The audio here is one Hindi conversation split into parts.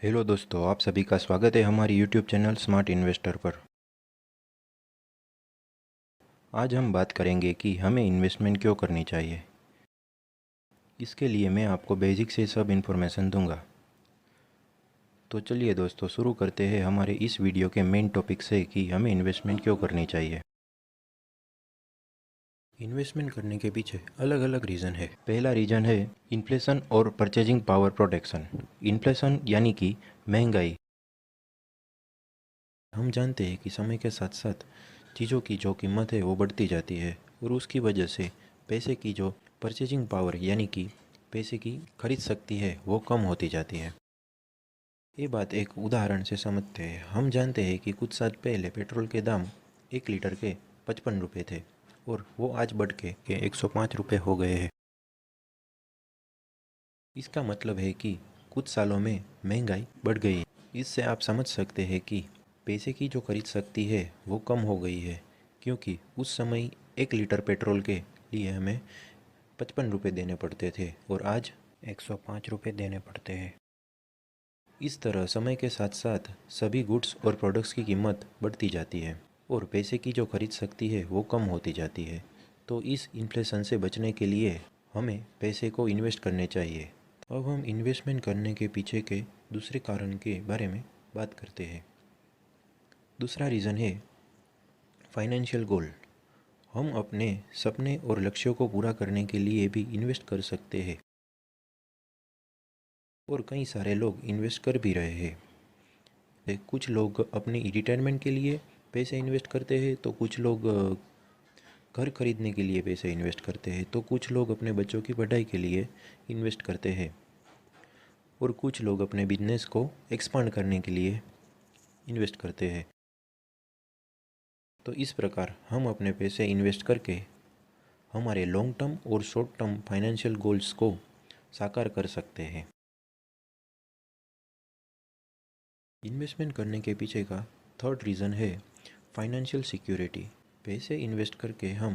हेलो दोस्तों, आप सभी का स्वागत है हमारी यूट्यूब चैनल स्मार्ट इन्वेस्टर पर। आज हम बात करेंगे कि हमें इन्वेस्टमेंट क्यों करनी चाहिए। इसके लिए मैं आपको बेसिक से सब इन्फॉर्मेशन दूंगा। तो चलिए दोस्तों, शुरू करते हैं हमारे इस वीडियो के मेन टॉपिक से कि हमें इन्वेस्टमेंट क्यों करनी चाहिए। इन्वेस्टमेंट करने के पीछे अलग अलग रीज़न है। पहला रीज़न है इन्फ्लेशन और परचेजिंग पावर प्रोटेक्शन। इन्फ्लेशन यानी कि महंगाई। हम जानते हैं कि समय के साथ साथ चीज़ों की जो कीमत है वो बढ़ती जाती है और उसकी वजह से पैसे की जो परचेजिंग पावर यानी कि पैसे की खरीद शक्ति है वो कम होती जाती है। ये बात एक उदाहरण से समझते हैं। हम जानते हैं कि कुछ साल पहले पेट्रोल के दाम 1 लीटर के 55 रुपये थे और वो आज बढ़ के 105 रुपये हो गए हैं। इसका मतलब है कि कुछ सालों में महंगाई बढ़ गई है। इससे आप समझ सकते हैं कि पैसे की जो खरीद शक्ति है वो कम हो गई है, क्योंकि उस समय 1 लीटर पेट्रोल के लिए हमें 55 रुपये देने पड़ते थे और आज 105 रुपये देने पड़ते हैं। इस तरह समय के साथ साथ सभी गुड्स और प्रोडक्ट्स की कीमत बढ़ती जाती है और पैसे की जो खरीद शक्ति है वो कम होती जाती है। तो इस इन्फ्लेशन से बचने के लिए हमें पैसे को इन्वेस्ट करने चाहिए। अब हम इन्वेस्टमेंट करने के पीछे के दूसरे कारण के बारे में बात करते हैं। दूसरा रीज़न है फाइनेंशियल गोल। हम अपने सपने और लक्ष्यों को पूरा करने के लिए भी इन्वेस्ट कर सकते हैं और कई सारे लोग इन्वेस्ट कर भी रहे हैं। कुछ लोग अपनी रिटायरमेंट के लिए पैसे इन्वेस्ट करते हैं, तो कुछ लोग घर खरीदने के लिए पैसे इन्वेस्ट करते हैं, तो कुछ लोग अपने बच्चों की पढ़ाई के लिए इन्वेस्ट करते हैं और कुछ लोग अपने बिजनेस को एक्सपांड करने के लिए इन्वेस्ट करते हैं। तो इस प्रकार हम अपने पैसे इन्वेस्ट करके हमारे लॉन्ग टर्म और शॉर्ट टर्म फाइनेंशियल गोल्स को साकार कर सकते हैं। इन्वेस्टमेंट करने के पीछे का थर्ड रीज़न है फाइनेंशियल सिक्योरिटी। पैसे इन्वेस्ट करके हम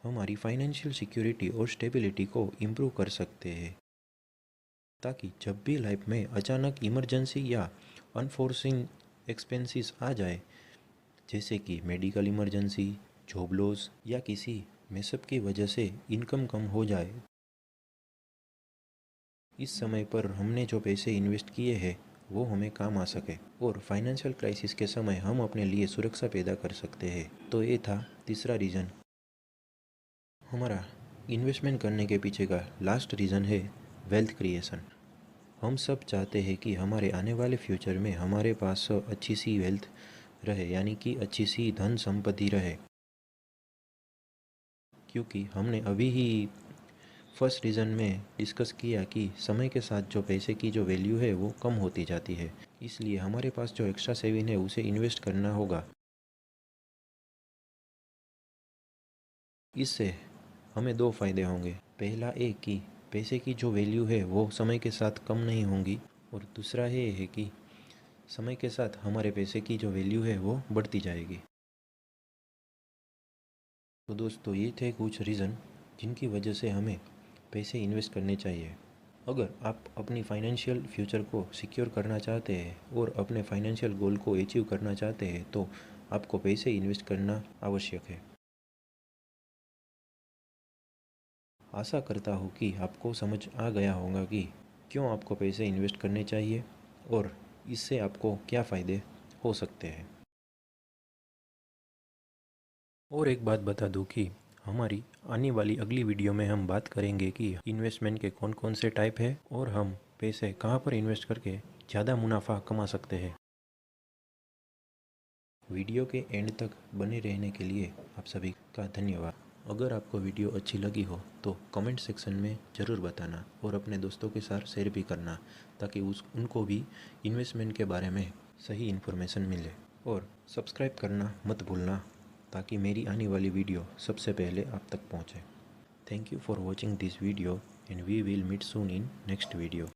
हमारी फाइनेंशियल सिक्योरिटी और स्टेबिलिटी को इम्प्रूव कर सकते हैं, ताकि जब भी लाइफ में अचानक इमरजेंसी या अनफोर्सिंग एक्सपेंसेस आ जाए, जैसे कि मेडिकल इमरजेंसी, जॉब लॉस या किसी मिसअप की वजह से इनकम कम हो जाए, इस समय पर हमने जो पैसे इन्वेस्ट किए हैं वो हमें काम आ सके और फाइनेंशियल क्राइसिस के समय हम अपने लिए सुरक्षा पैदा कर सकते हैं। तो ये था तीसरा रीज़न। हमारा इन्वेस्टमेंट करने के पीछे का लास्ट रीज़न है वेल्थ क्रिएशन। हम सब चाहते हैं कि हमारे आने वाले फ्यूचर में हमारे पास अच्छी सी वेल्थ रहे, यानी कि अच्छी सी धन संपत्ति रहे, क्योंकि हमने अभी ही फर्स्ट रीज़न में डिस्कस किया कि समय के साथ जो पैसे की जो वैल्यू है वो कम होती जाती है। इसलिए हमारे पास जो एक्स्ट्रा सेविंग है उसे इन्वेस्ट करना होगा। इससे हमें दो फायदे होंगे। पहला एक कि पैसे की जो वैल्यू है वो समय के साथ कम नहीं होंगी और दूसरा ये है कि समय के साथ हमारे पैसे की जो वैल्यू है वो बढ़ती जाएगी। तो दोस्तों, ये थे कुछ रीज़न जिनकी वजह से हमें पैसे इन्वेस्ट करने चाहिए। अगर आप अपनी फाइनेंशियल फ्यूचर को सिक्योर करना चाहते हैं और अपने फाइनेंशियल गोल को अचीव करना चाहते हैं, तो आपको पैसे इन्वेस्ट करना आवश्यक है। आशा करता हूँ कि आपको समझ आ गया होगा कि क्यों आपको पैसे इन्वेस्ट करने चाहिए और इससे आपको क्या फ़ायदे हो सकते हैं। और एक बात बता दूं कि हमारी आने वाली अगली वीडियो में हम बात करेंगे कि इन्वेस्टमेंट के कौन कौन से टाइप है और हम पैसे कहाँ पर इन्वेस्ट करके ज़्यादा मुनाफा कमा सकते हैं। वीडियो के एंड तक बने रहने के लिए आप सभी का धन्यवाद। अगर आपको वीडियो अच्छी लगी हो तो कमेंट सेक्शन में ज़रूर बताना और अपने दोस्तों के साथ शेयर भी करना, ताकि उनको भी इन्वेस्टमेंट के बारे में सही इन्फॉर्मेशन मिले। और सब्सक्राइब करना मत भूलना, ताकि मेरी आने वाली वीडियो सबसे पहले आप तक पहुँचे। Thank you for watching this video and we will meet soon in next video.